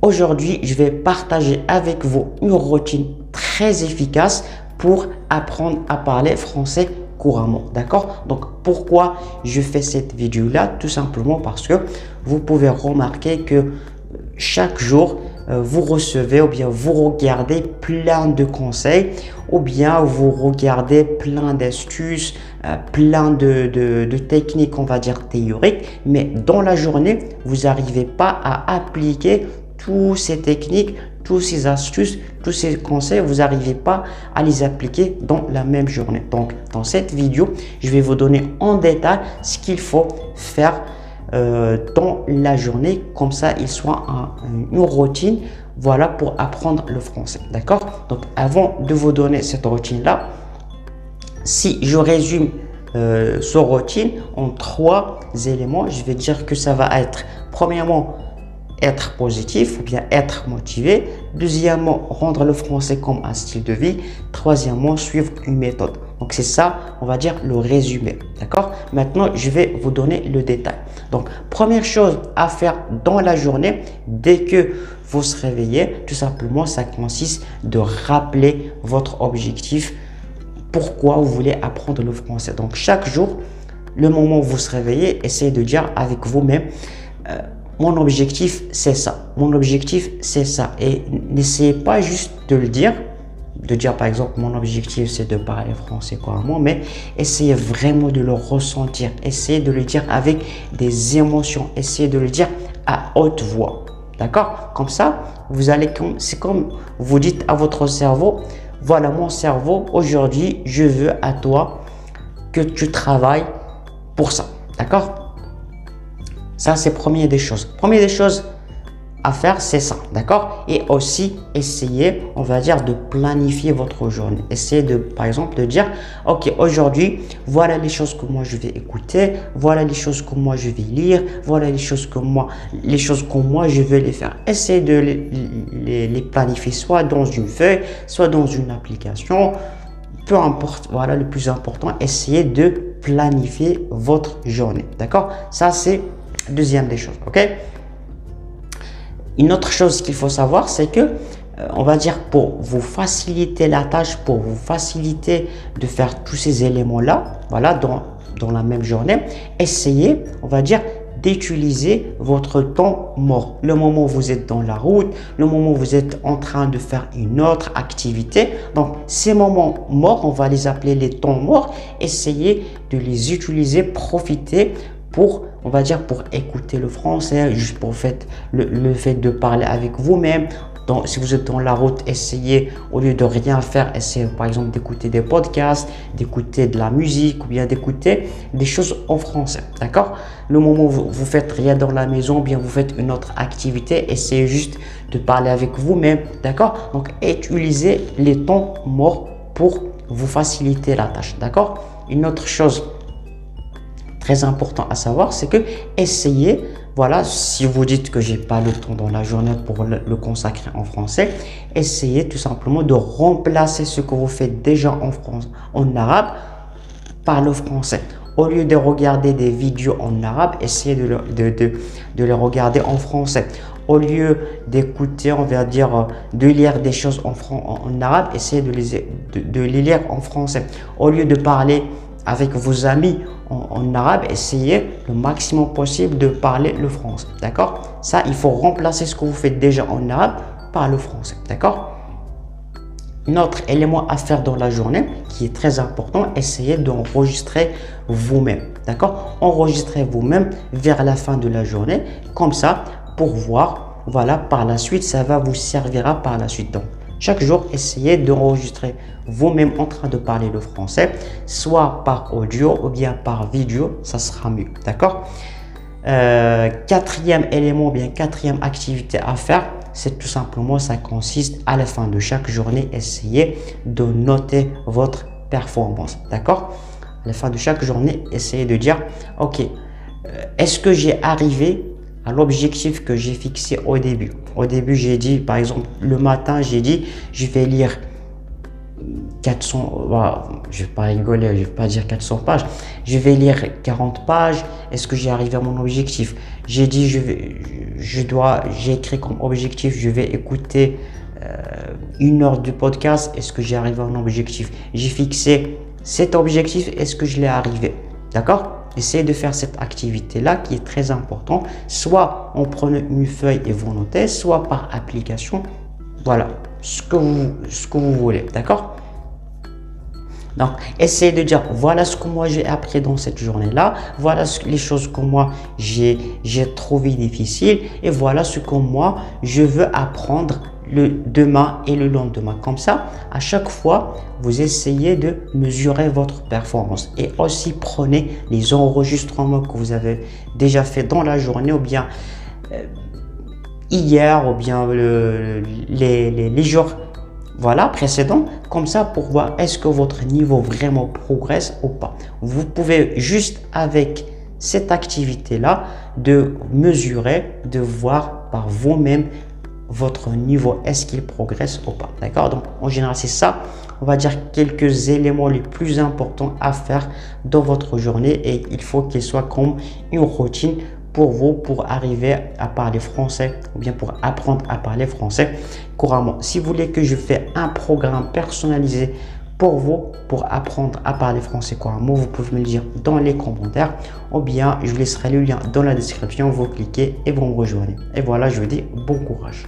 aujourd'hui, je vais partager avec vous une routine très efficace pour apprendre à parler français couramment. D'accord? Donc, pourquoi je fais cette vidéo-là? Tout simplement parce que vous pouvez remarquer que chaque jour, vous recevez ou bien vous regardez plein de conseils ou bien vous regardez plein d'astuces, plein de techniques, on va dire théoriques, mais dans la journée, vous n'arrivez pas à appliquer toutes ces techniques, toutes ces astuces, tous ces conseils, vous n'arrivez pas à les appliquer dans la même journée. Donc, dans cette vidéo, je vais vous donner en détail ce qu'il faut faire dans la journée, comme ça il soit une routine, voilà, pour apprendre le français. D'accord? Donc avant de vous donner cette routine là, si je résume ce routine en 3 éléments, je vais dire que ça va être premièrement être positif ou bien être motivé, deuxièmement rendre le français comme un style de vie, troisièmement suivre une méthode. Donc c'est ça, on va dire le résumé. D'accord? Maintenant, je vais vous donner le détail. Donc première chose à faire dans la journée, dès que vous se réveillez, tout simplement, ça consiste de rappeler votre objectif, pourquoi vous voulez apprendre le français. Donc chaque jour, le moment où vous se réveillez, essayez de dire avec vous-même, mon objectif, c'est ça. Mon objectif, c'est ça. Et n'essayez pas juste de le dire, de dire par exemple, mon objectif, c'est de parler français couramment, mais essayez vraiment de le ressentir. Essayez de le dire avec des émotions. Essayez de le dire à haute voix. D'accord? Comme ça, vous allez, c'est comme vous dites à votre cerveau, voilà mon cerveau, aujourd'hui, je veux à toi que tu travailles pour ça. D'accord? Ça, c'est première des choses. Première des choses à faire, c'est ça. D'accord? Et aussi, essayez, on va dire, de planifier votre journée. Essayez de, par exemple, de dire, OK, aujourd'hui, voilà les choses que moi je vais écouter, voilà les choses que moi je vais lire, voilà les choses que moi je vais les faire. Essayez de les planifier soit dans une feuille, soit dans une application. Peu importe, voilà, le plus important, essayez de planifier votre journée. D'accord? Ça, c'est deuxième des choses, ok? Une autre chose qu'il faut savoir, c'est que, on va dire, pour vous faciliter la tâche, pour vous faciliter de faire tous ces éléments-là, voilà, dans la même journée, essayez, on va dire, d'utiliser votre temps mort. Le moment où vous êtes dans la route, le moment où vous êtes en train de faire une autre activité. Donc, ces moments morts, on va les appeler les temps morts. Essayez de les utiliser, profiter pour, on va dire, pour écouter le français, juste pour le fait de parler avec vous-même. Donc, si vous êtes dans la route, essayez, au lieu de rien faire, essayez par exemple d'écouter des podcasts, d'écouter de la musique ou bien d'écouter des choses en français. D'accord? Le moment où vous faites rien dans la maison, ou bien vous faites une autre activité, essayez juste de parler avec vous-même. D'accord? Donc, utilisez les temps morts pour vous faciliter la tâche. D'accord? Une autre chose très important à savoir, c'est que essayez, voilà, si vous dites que j'ai pas le temps dans la journée pour le consacrer en français, essayez tout simplement de remplacer ce que vous faites déjà en arabe par le français. Au lieu de regarder des vidéos en arabe, essayez de les regarder en français. Au lieu d'écouter, on va dire, de lire des choses en arabe, essayez de les lire en français. Au lieu de parler avec vos amis en arabe, essayez le maximum possible de parler le français. D'accord? Ça, il faut remplacer ce que vous faites déjà en arabe par le français. D'accord? Un autre élément à faire dans la journée qui est très important, essayez d'enregistrer vous-même. D'accord? Enregistrez vous-même vers la fin de la journée. Comme ça, pour voir, voilà, par la suite, ça va vous servira par la suite. Donc, chaque jour, essayez d'enregistrer vous-même en train de parler le français, soit par audio ou bien par vidéo, ça sera mieux. D'accord? Quatrième élément, bien quatrième activité à faire, c'est tout simplement, ça consiste à la fin de chaque journée, essayez de noter votre performance. D'accord? À la fin de chaque journée, essayez de dire, OK, est-ce que j'ai arrivé à l'objectif que j'ai fixé au début? Au début, j'ai dit, par exemple, le matin, j'ai dit, je vais lire 400, voilà, je vais pas rigoler, je vais pas dire 400 pages, je vais lire 40 pages. Est-ce que j'ai arrivé à mon objectif? J'ai dit j'ai écrit comme objectif, je vais écouter 1 heure de podcast. Est-ce que j'ai arrivé à mon objectif? J'ai fixé cet objectif, est-ce que je l'ai arrivé? D'accord? Essayez de faire cette activité-là qui est très importante, soit en prenant une feuille et vous notez, soit par application. Voilà, ce que vous voulez, d'accord? Donc, essayez de dire, voilà ce que moi j'ai appris dans cette journée-là, voilà les choses que moi j'ai trouvé difficiles, et voilà ce que moi je veux apprendre le demain et le lendemain. Comme ça, à chaque fois, vous essayez de mesurer votre performance, et aussi prenez les enregistrements que vous avez déjà fait dans la journée, ou bien hier, ou bien les jours précédents, comme ça, pour voir est-ce que votre niveau vraiment progresse ou pas. Vous pouvez juste avec cette activité là de mesurer, de voir par vous-même votre niveau, est-ce qu'il progresse ou pas. D'accord? Donc en général, c'est ça, on va dire, quelques éléments les plus importants à faire dans votre journée, et il faut qu'il soit comme une routine pour vous, pour arriver à parler français, ou bien pour apprendre à parler français couramment. Si vous voulez que je fasse un programme personnalisé pour vous, pour apprendre à parler français couramment, vous pouvez me le dire dans les commentaires, ou bien je laisserai le lien dans la description, vous cliquez et vous me rejoignez. Et voilà, je vous dis bon courage.